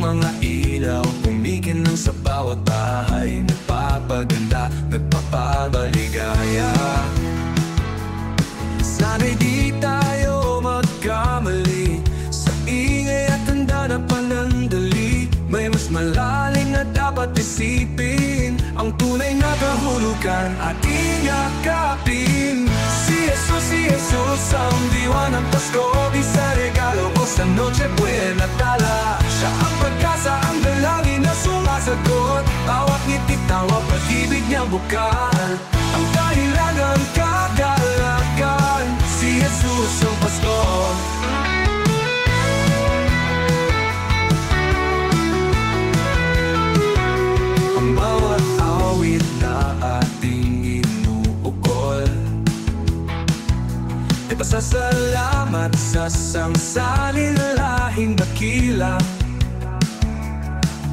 mga ilaw, kumikinang sa bawat bahay, nagpapaganda, nagpapabaligaya. Sana'y di tayo magkamali sa ingay at tanda na panandali. May mas malalim na dapat isipin, ang tunay na kahulugan ating yakapin. Si Jesus ang diwa ng Pasko, isang regalo ko sa Noche Buena tala. Siya ang pag-asa, ang dalangin na sumasagot, bawat ngiti, tawa, pag-ibig niyang bukal, ang dahilan ng kagalakan. Si Jesus ang Pasko. Ang bawat awit na ating inuukol ay pasasalamat sa sangsalilahing dakila.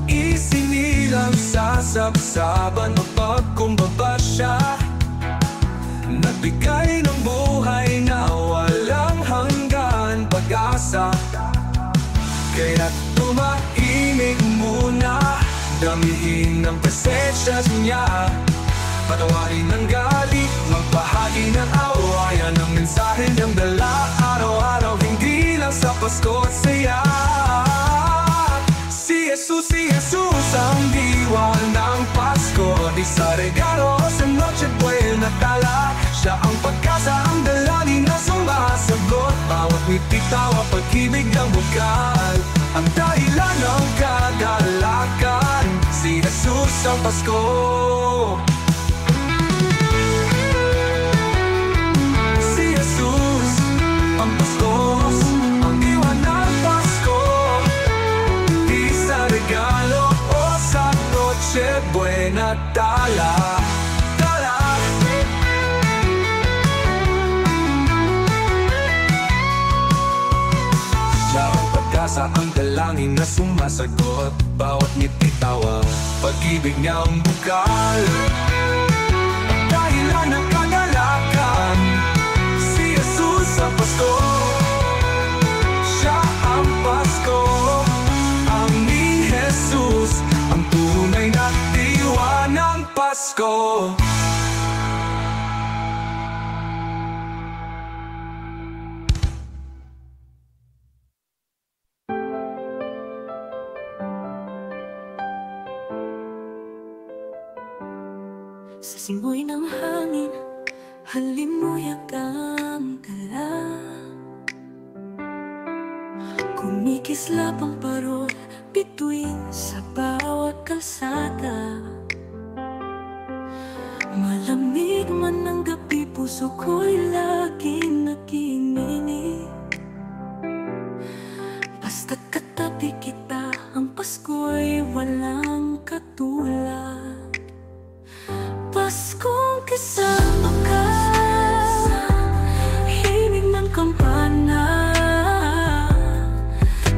Isinilang sa sabsaban, mapagkumbaba siya, nagbigay ng buhay na walang hanggan, pag-asa. Kaya tumahimik muna, damihin ang presensya niya, patawarin ng galit, magbahagi ng awayan, ang mensahe ng dala araw-araw, hindi lang sa Pasko at saya. Si Jesus ang diwa ng Pasko, di sa regalo sa Noche Buena tala. Siya ang pag-asa, ang dalangin na sumasagot, bawat ngiti, tawa, pag-ibig ng bukal, ang dahilan ng kagalakan. Si Jesus ang Pasko. Si Jesus ang Pasko, ang diwa ng Pasko, isang regalo o sa Noche Buena tala. Sa ang dalangin na sumasagot, bawat ngiti, tawa, pag-ibig niya ang bukal, ang dahilan ng kagalakan. Si Jesus ang Pasko. Siya ang Pasko, ang ni Jesus, ang tunay na diwa ng Pasko. Sa simoy ng hangin, halimuyak ang dala. Kumikislap ang parol, bituin sa bawat kalsada. Malamig man ang gabi, puso ko'y laging nakikinig. Basta't katabi kita, ang Pasko'y walang katulad. Paskong kasama ka, himig ng kampana,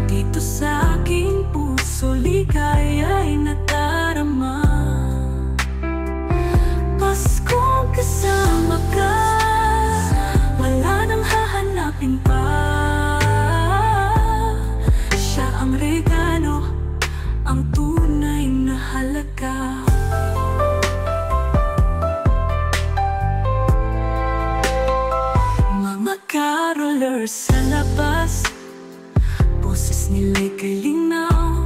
dito sa aking puso, ligaya'y nadarama. Paskong kasama ka, wala nang hahanapin pa. Siya ang regalo, ang tunay na halaga. Carolers sa labas, boses nila'y kay linaw,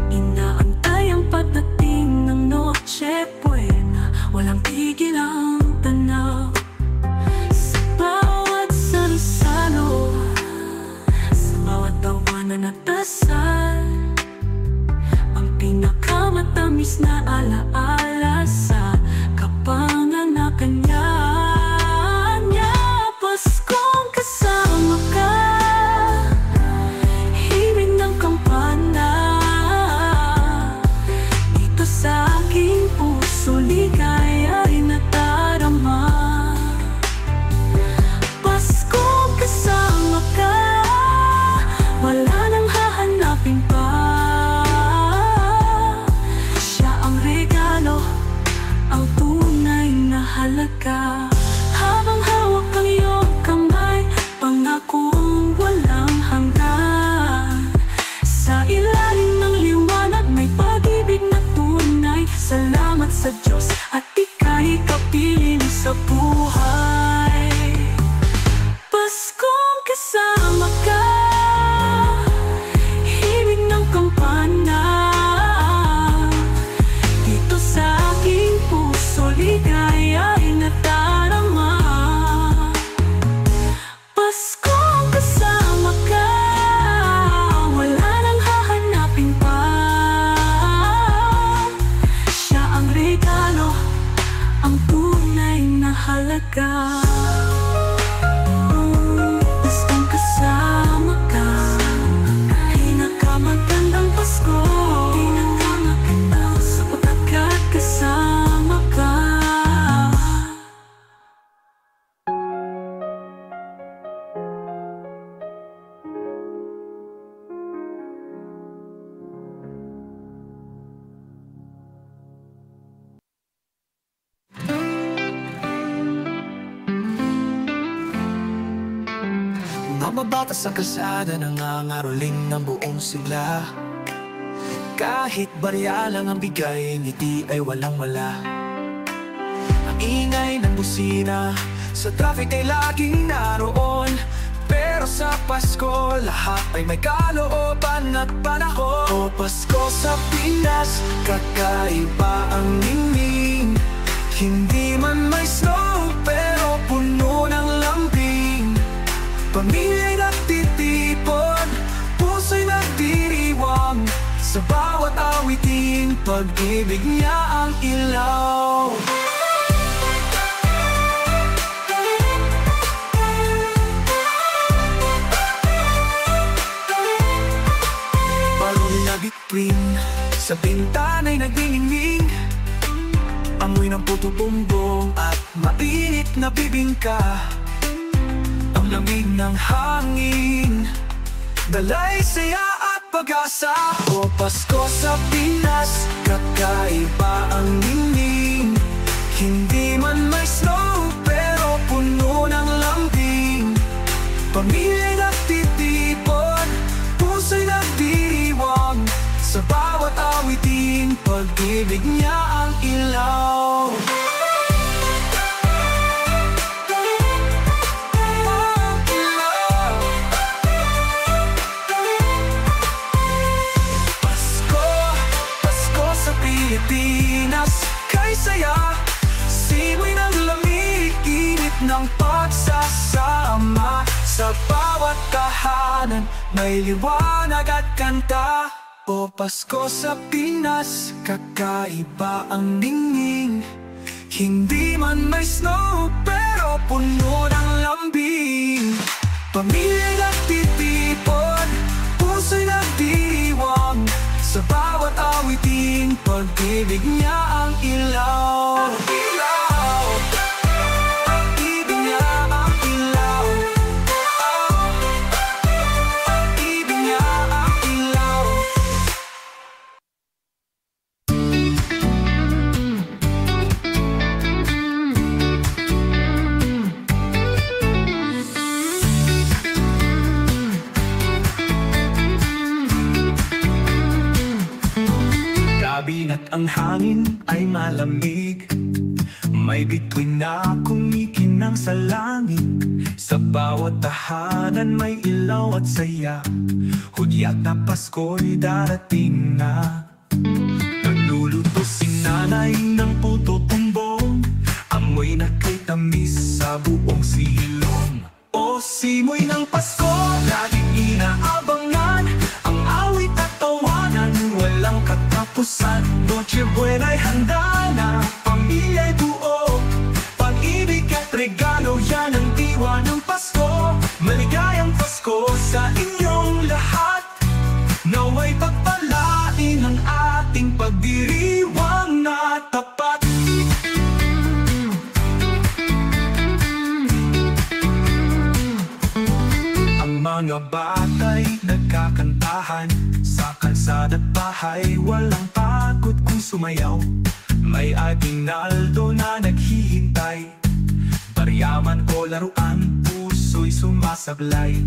inaantay ang pagdating ng Noche Buena, walang tigil ang tanaw. Sa bawat salo-salo, sa bawat tawanan at dasal, ang pinakamatamis na alaala sa kapanganakan niya. Paskong kasama ka, himig ng kampana, dito sa aking puso, ligaya'y nadarama. Paskong kasama ka, wala nang hahanapin pa. Siya ang regalo, mga bata sa kalsada nangangaroling ng buong sigla. Kahit barya lang ang bigay, ngiti ay walang wala. Ang ingay ng busina sa traffic ay laging naroon, pero sa Pasko lahat ay may kalooban at panahon. O Pasko sa Pinas, kakaiba ang ningning. Hindi man may snow, pero puno ng lambing. Pamilya'y nagtitipon, puso'y nagdiriwang. Sa bawat awitin, pag-ibig niya ang ilaw. Baloy na bituin, sa bintana'y nagdingning. Amoy ng puto bumbong at mainit na bibingka. Ang lamig ng hangin, dalay saya at pag-asa. O Pasko sa Pinas, kakaiba ang ningning. Hindi man may snow, pero puno ng lambing. Pamilya'y nagtitipon, puso'y nagdiriwang. Sa bawat awitin, pag-ibig niya ang ilaw. Pasko, Pasko sa Pilipinas, kay saya. Simoy ng lamig, init ng pagsasama. Sa bawat tahanan, may liwanag at kanta. O Pasko sa Pinas, kakaiba ang ningning. Hindi man may snow, pero puno ng lambing. Pamilya'y nagtitipon, puso'y nagdiriwang. Sa bawat awitin, pag-ibig niya ang ilaw. Ilaw, pag-ibig niya ang ilaw. Pag-ibig niya ang ilaw. Gabi at ang hangin ay malamig. May bituin na kumikinang sa langit. Sa bawat tahanan may ilaw at saya. Hudyat na Pasko'y darating na. Nagluluto si nanay ng puto tumbong. Amoy na kay tamis sa buong silong. O simoy ng Pasko, laging inaabangan. Ang awit at tawanan, walang katapusan. Noche Buena'y handa na, pamilya'y buo. Pag-ibig at regalo, yan ang diwa ng Pasko. Maligayang Pasko sa inyong lahat. Naway pagpalain ang ating pagdiriwang na tapat. Mga bata'y nagkakantahan sa kalsada't bahay, walang pagod kung sumayaw. May aginaldo na naghihintay, baryaman o laruan, puso'y sumasablay.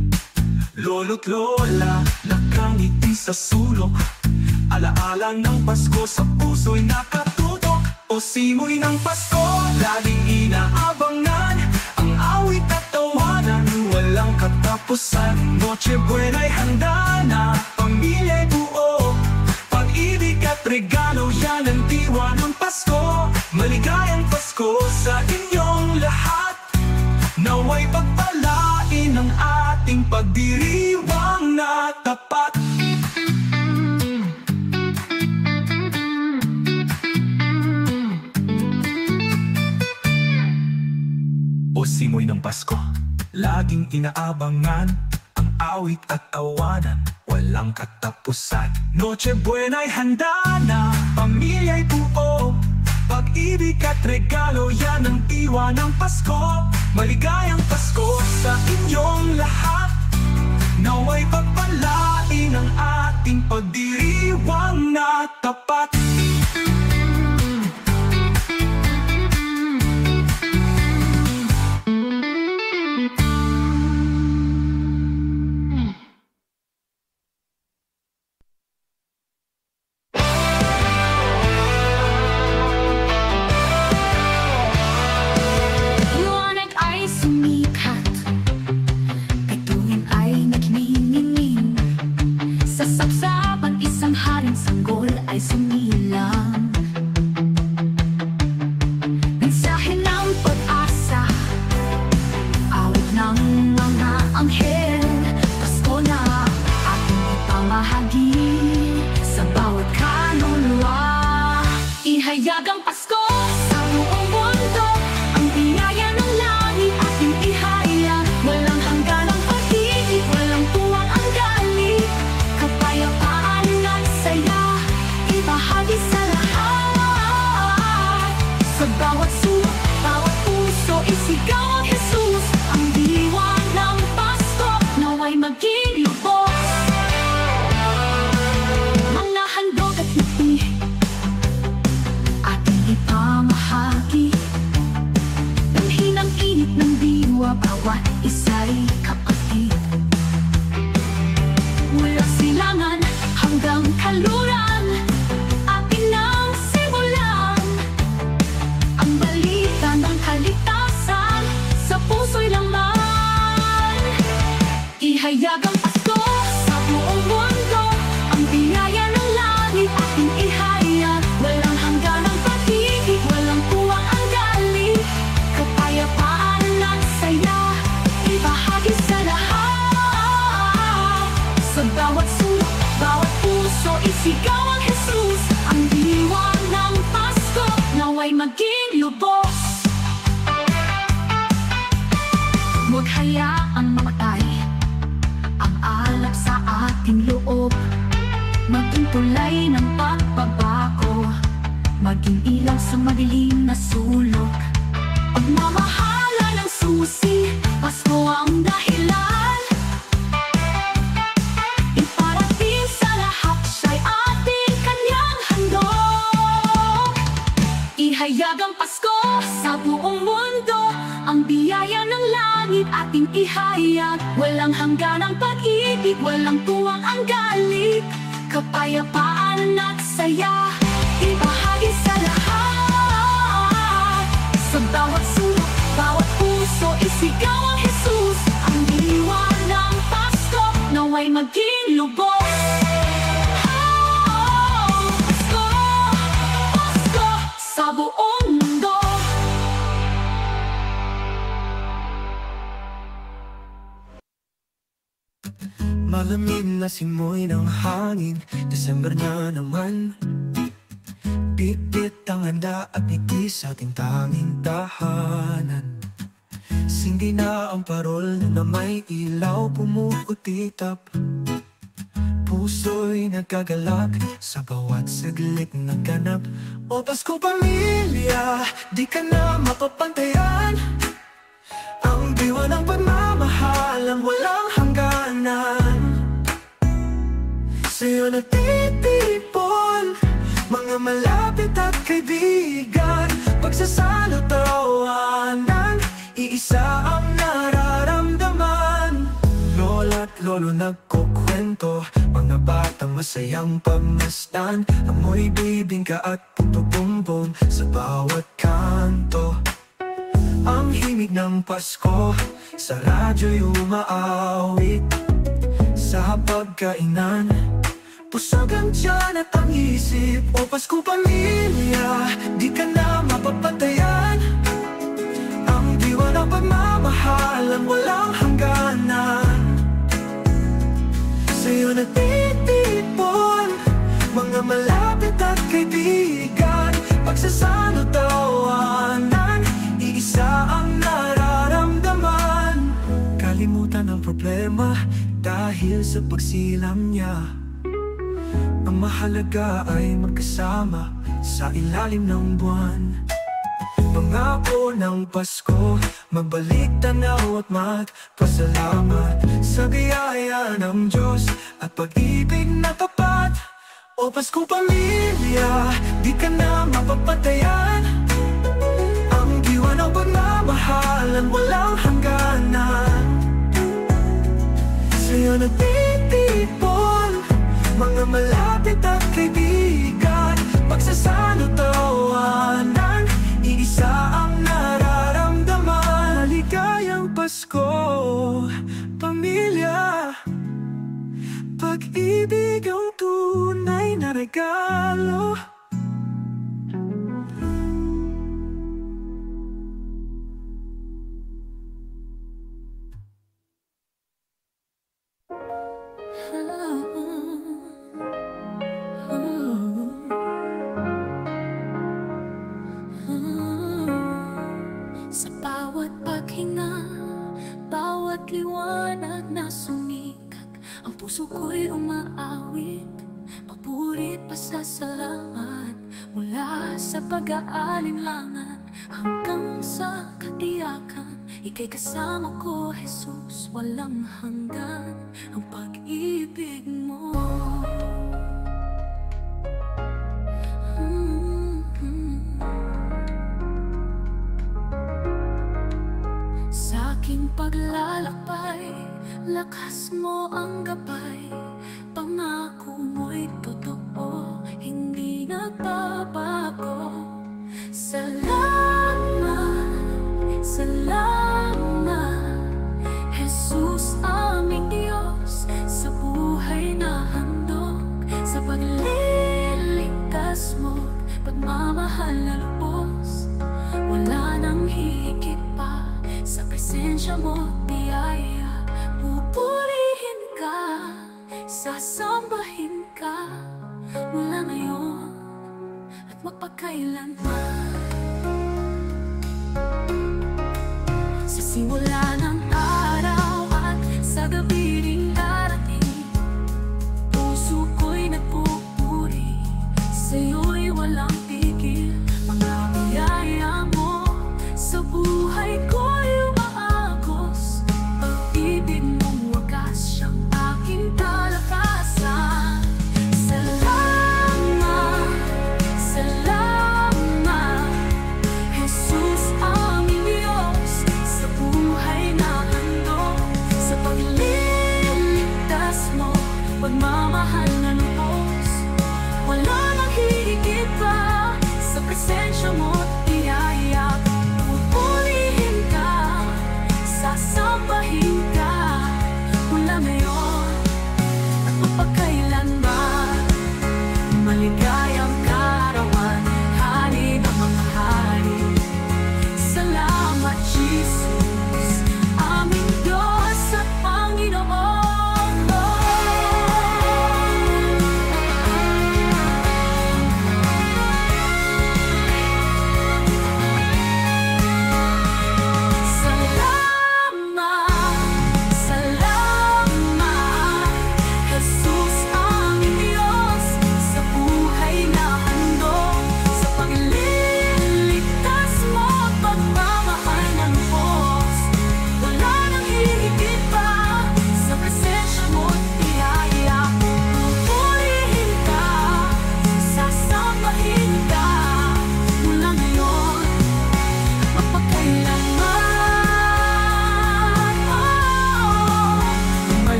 Lolo't lola, nakangiti sa sulok, alaala ng Pasko sa puso'y nakatutok. O simoy ng Pasko, laging inaabangan. Ang awit at tawanan, walang katapusan. Noche Buena'y handa na, pamilya'y buo. Pag-ibig at regalo, yan ang diwa ng Pasko. Maligayang Pasko sa inyong lahat. Naway pagpalain ang ating pagdiriwang na tapat. O simoy ng Pasko, laging inaabangan. Ang awit at tawanan, walang katapusan. Noche Buena'y handa na, pamilya'y buo. Pag-ibig at regalo, yan ang diwa ng Pasko. Maligayang Pasko sa inyong lahat. Naway pagpalain ang ating pagdiriwang na tapat. ay sumilang. Mensahe ng pag-asa, awit ng mga anghel. Pasko na ating ipamahagi sa bawat kaluluwa. Ihayag ang Pasko sa buong mundo, ang biyaya ng langit ating ihayag. Walang hangganang pag-ibig, walang tuwang ang galit, kapayapaan at saya, ibahagi sa lahat. Sa bawat sulok, bawat puso, isigaw ang Jesus. Ang diwa ng Pasko naway maging lubos. Mga handog at ngiti ating ipamahagi, dalhin ang init ng diwa, bawat isa'y kapatid. Mula silangan hanggang kaluran, atin ang simulan. Ang balita ng kaligtasan sa puso'y laman. Ihayag ang Pasko sa buong mundo, ang biyaya ng langit ating ihayag. Walang hangganang pag-ibig, walang tuwang ang galit, kapayapaan at saya, ibahagi sa lahat. Sa bawat sulok, bawat puso, isigaw ang Jesus. Ang diwa ng Pasko naway maging lubos. Huwag hayaang mamatay ang alab sa ating loob, maging tulay ng pagbabago, maging ilaw sa madilim na sulok. Pagmamahala ng susi, Pasko ang dahilan. Iparating sa lahat siya'y ating kanyang handog. Ihayag ang Pasko sa buong mundo, ang biyaya ng langit ating ihayag. Walang hangganang pag-ibig, walang tuwang ang galit, kapayapaan at saya, ibahagi sa lahat. Sa bawat sulok, bawat puso, isigaw ang Jesus. Ang diwa ng Pasko naway maging lubos. Pasko, Pasko sa buong mundo. Malamig na simoy ng hangin, December na naman. Bitbit ang handa at ngiti sa ating tanging tahanan. Sindi na ang parol na may ilaw, pumukutitap. Puso'y nagkagalak sa bawat saglit na ganap. O Pasko pamilya, di ka na mapapantayan. Ang diwa ng pagmamahalang walang hangganan. Sa'yo nagtitipon mga malapit at kaibigan, pagsasalo tawanan, iisa ang nararamdaman. Lola't lolo nagkukwento, mga batang masayang pagmasdan. Amoy bibingka at puto bumbong sa bawat kanto. Ang himig ng Pasko sa radyo'y umaawit. Sa pagkainan, pusog ang tiyan at ang isip. O Pasko pamilya, di ka na mapapatayan. Ang diwa ng pagmamahalang walang hangganan. Sa'yo nagtitipon mga malapit at kaibigan, pagsasalo tawanan, iisa ang nararamdaman. Kalimutan ang problema dahil sa pagsilang niya. Ang mahalaga ay magkasama sa ilalim ng buwan. Pangako ng Pasko, magbalik tanaw at magpasalamat sa biyaya ng Diyos at pag-ibig na tapat. O Pasko pamilya, di ka na mapapatayan. Ang diwa ng pagmamahalan walang hangganan. Sa'yo nagtitipon mga malapit at kaibigan, pagsasalo tawanan, iisa ang nararamdaman. Maligayang Pasko, pamilya, pag-ibig ang tunay na regalo. Sa bawat paghinga, bawat liwanag na sumikag, ang puso ko'y umaawit, papurit pasasalamat. Mula sa pag-aalinlangan hanggang sa katiyakan, ika'y kasama ko, Jesus, walang hanggan ang pag-ibig mo. Sa aking paglalakbay, lakas mo ang gabay, pangako mo'y totoo, hindi nagbabago. Salamat, salamat, Jesus aming Diyos, sa buhay na handog, sa pagliligtas mo, pagmamahal na lubos, wala nang hihigit pa sa presensya mo, biyaya. Pupurihin ka, sasambahin ka, mula ngayon at magpakailanman. Sa simula ng araw at sa gabi ring darating, puso ko'y nagpupuri, sa'yo'y walang tigil. Mga biyaya mo sa buhay ko'y umaagos, pag-ibig mong wagas siyang aking kalakasan. Salamat, salamat, Jesus aming Diyos, sa buhay na handog, sa pagliligtas mo, pagmamahal na lubos, wala nang hihigit pa sa presensya mo, biyaya. Pupurihin ka, sasambahin ka, mula ngayon at magpakailanman. Maligayang kaarawan, hari ng mga hari. Salamat, Jesus, aming Diyos at Panginoon.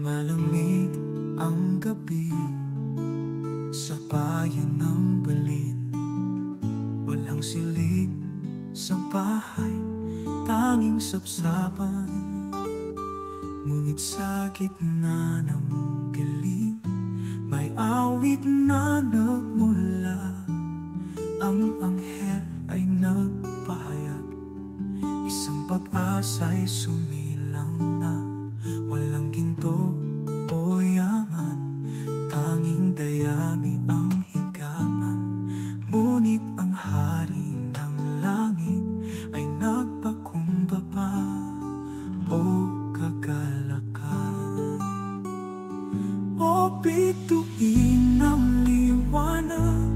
Malamig ang gabi sa bayan ng Balin, walang silid sa bahay, tanging sapsapan. Ngunit sa gitna ng dilim, may awit na nagmula. Ang anghel ay nagpahayag, isang pag-asa'y sumilang na. Walang ginto o yaman, tanging dayami ang higangan. Ngunit ang hari ng langit ay nagpakumbaba o kagalakan. O bituin ng liwanag,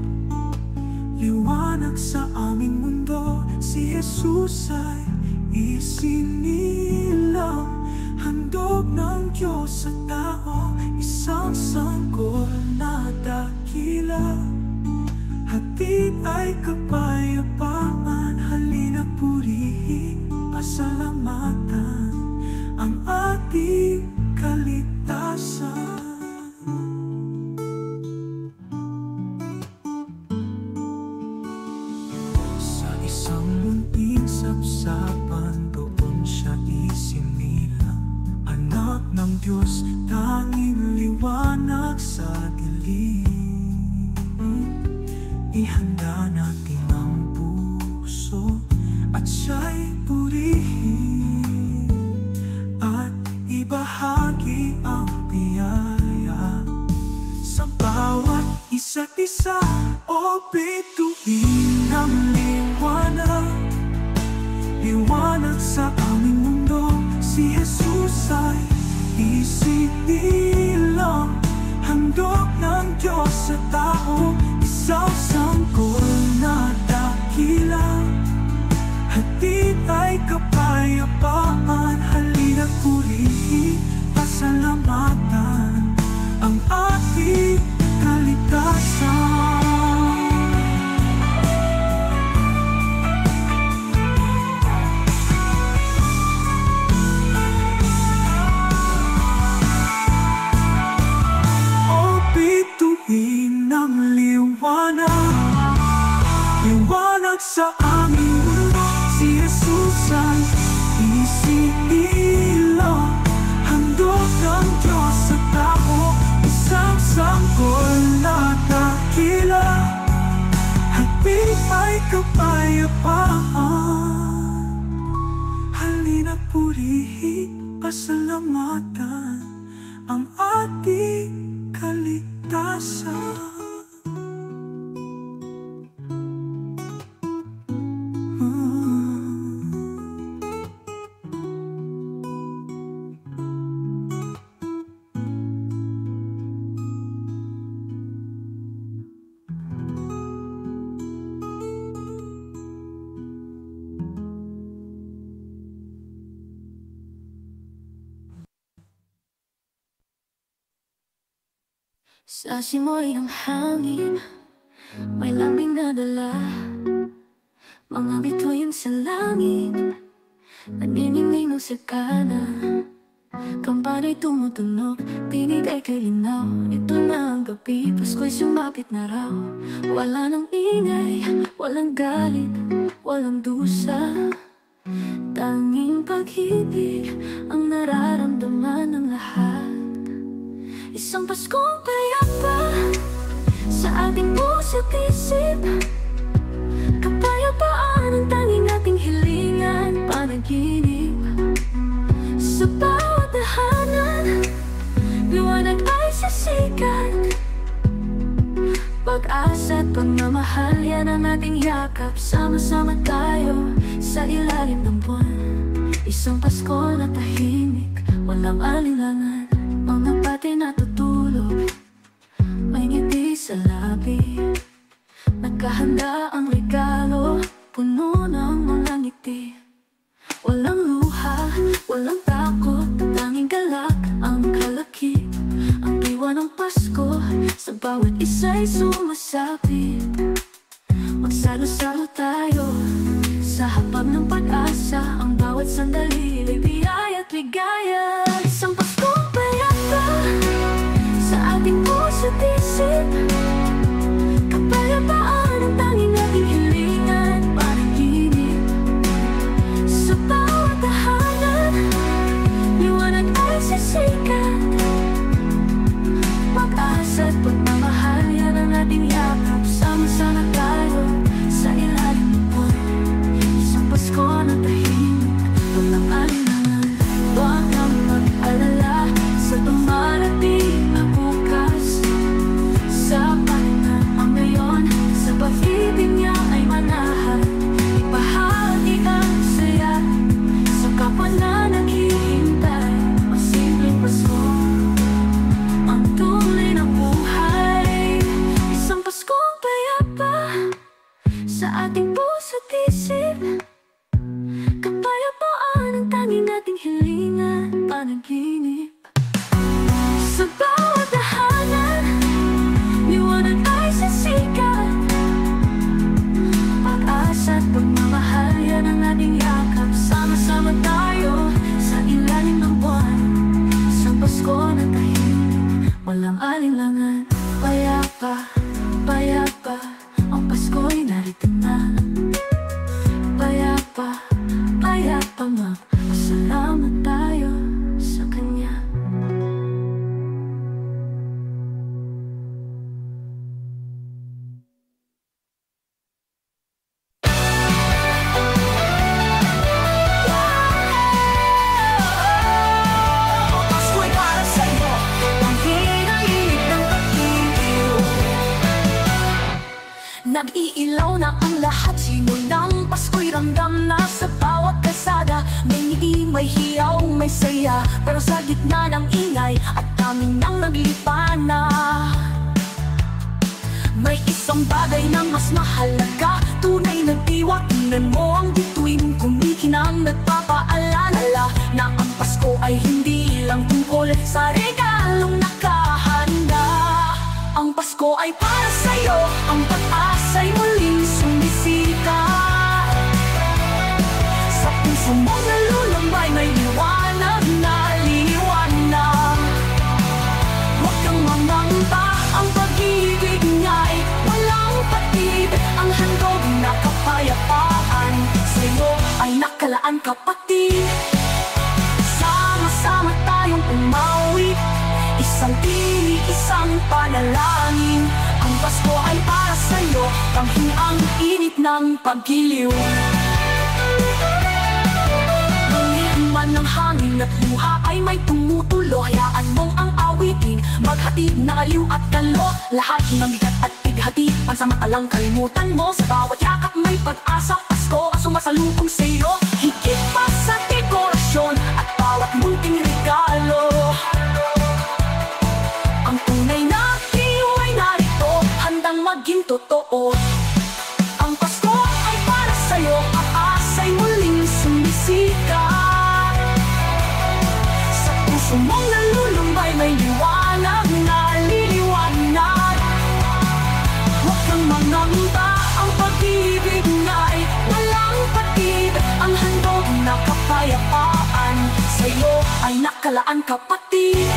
liwanag sa aming mundo, si Jesus ay isin Diyos sa tao, isang sanggol na dakila. Hatid ay kapayapaan, halina purihin, pasalamatan ang ating kaligtasan. Sa isang munting sapsapan, doon siya isinilang. Anak ng Diyos, tanging liwanag sa dilim. Ihanda natin ang puso at siya'y purihin, at ibahagi ang biyaya sa bawat isa't isa. O bituin ang liwanag, liwanag sa aming mundo. Si Jesus ay isinilang, handog ng Diyos sa tao, isang sanggol na dakila. Hatid ay kapayapaan, halina purihin, pasalamatan ang ating kaligtasan. Ng liwanag, liwanag sa aming mundo. Si Jesus ay isinilang, handog ng Diyos sa tao, isang sanggol na dakila. Hatid ay kapayapaan, halina purihin, pasalamatan ang ating kaligtasan. Sa simoy ng hangin, may lambing na dala. Mga bituin sa langit, naniningning ng sakana. Kampana'y tumutunog, tinig ay kalinaw. Ito na ang gabi, Pasko'y sumapit na raw. Wala nang ingay, walang galit, walang dusa. Tanging pag-ibig ang nararamdaman ng lahat. Isang Paskong payapa sa ating puso't isip. Kapayapaan ang tanging ating hilingan, panaginip. Sa bawat tahanan, liwanag ay sisikat. Pag-asa at pagmamahal, yan ang ating yakap. Sama-sama tayo sa ilalim ng buwan. Isang Pasko na tahimik, walang alinlangan. Mga pati natutulog, may ngiti sa labi. Nagkahanda ang regalo, puno ng mga ngiti. Walang luha, walang takot, tanging galak ang kalakip. Ang diwa ng Pasko, sa bawat isa'y sumasapit. Magsalo-salo tayo sa habag ng pag-asa. Ang bawat sandali, biyaya at ligaya. Isang Paskong payapa sa ating puso't isip. Kapayapaan ang tanging ating hilingan, panaginip. Sa bawat tahanan, liwanag ay sisikat. Pag-asa at pagmamahal, yan ang ating yakap. Sama-sama tayo sa ilalim ng buwan. Isang Pasko na tahimik, walang alinlangan. Huwag kang mag-alala sa dumarating na bukas. Sa Nagpapasalamat tayo sa Kanya. Pasko'y para sa'yo, ang hinahilig ng pag-ibig. Nag-iilaw na ang lahat, simoy ng Pasko'y ramdam na sa bawat kalsada. May ngiti, may hiyaw, may saya, pero sa gitna ng ingay at daming nang naglipana, may isang bagay na mas mahalaga, tunay na tiwak. Tingnan mo ang bituin, kumikinang nagpapaalala na ang Pasko ay hindi lang tungkol sa regalong nakahanda. Ang Pasko ay para sa'yo, ang pag-asa'y muling sumisikat. Sa puso mong nalulumbay, may liwanag na liwanag. Huwag kang mangamba, ang pag-ibig niya'y walang patid. Ang handog na kapayapaan, sa'yo ay nakalaan, kapatid. Sama-sama tayong umawi, isang tinig, isang panalangin. Ang Pasko ay para sa'yo, tanging ang init ng paggiliw. Man ng hangin at luha ay may tumutulo, hayaan mong ang awitin maghatid na aliw at dalo. Lahat ng bigat at bighati, pansamantalang kalimutan mo. Sa bawat yakap may pag-asa, Pasko ang sumasalubong sa'yo. Higit pa sa dekorasyon at bawat munting regalo, ang tunay na aliw ay narito, handang maging totoo. Ang Pasko ay para sa'yo, ang asa'y muling sumisikat. Mong nalulumbay, may liwanag na liliwanag. Huwag kang mangamba, ang pag-ibig na'y walang patid. Ang handog na kapayapaan, sa'yo ay nakalaan, kapatid.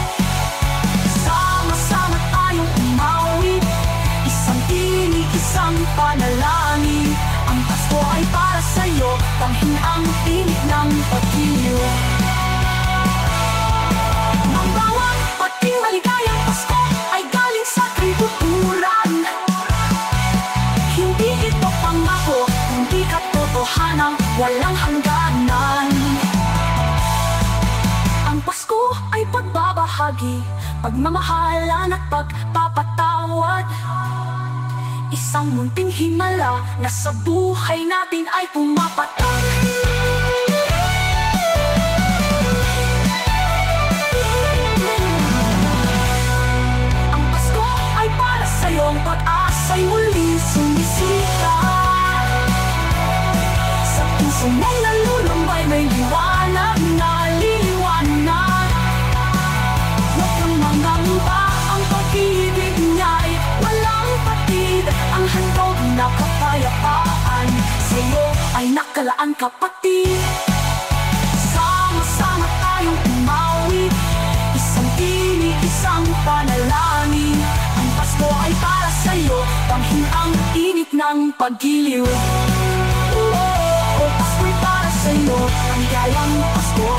Sama-sama tayong umawi, isang tinig, isang panalangin. Ang Pasko ay para sa'yo, tanging ang tinig ng pag-iliw. Ang bawat pating maligayang Pasko ay galing sa tributturan. Hindi ito pangako, kundi katotohanan, walang hangganan. Ang Pasko ay pagbabahagi, pagmamahalan at pagpapatawad. Isang munting himala na sa buhay natin ay pumapatak. Ang pag-asa'y muling sumisikat. Sa puso mong nalulumbay, may liwanag na liliwanag. Huwag kang mangamba, ang pag-ibig niya'y walang patid. Ang handog na kapayapaan, sa'yo ay nakalaan, kapatid. Sama-sama tayong umawi, isang tinig, isang panalangin. Ang Pasko ay para sa'yo, tanging ang init ng paggiliw. Pasko'y para sa'yo, ang gayang Pasko.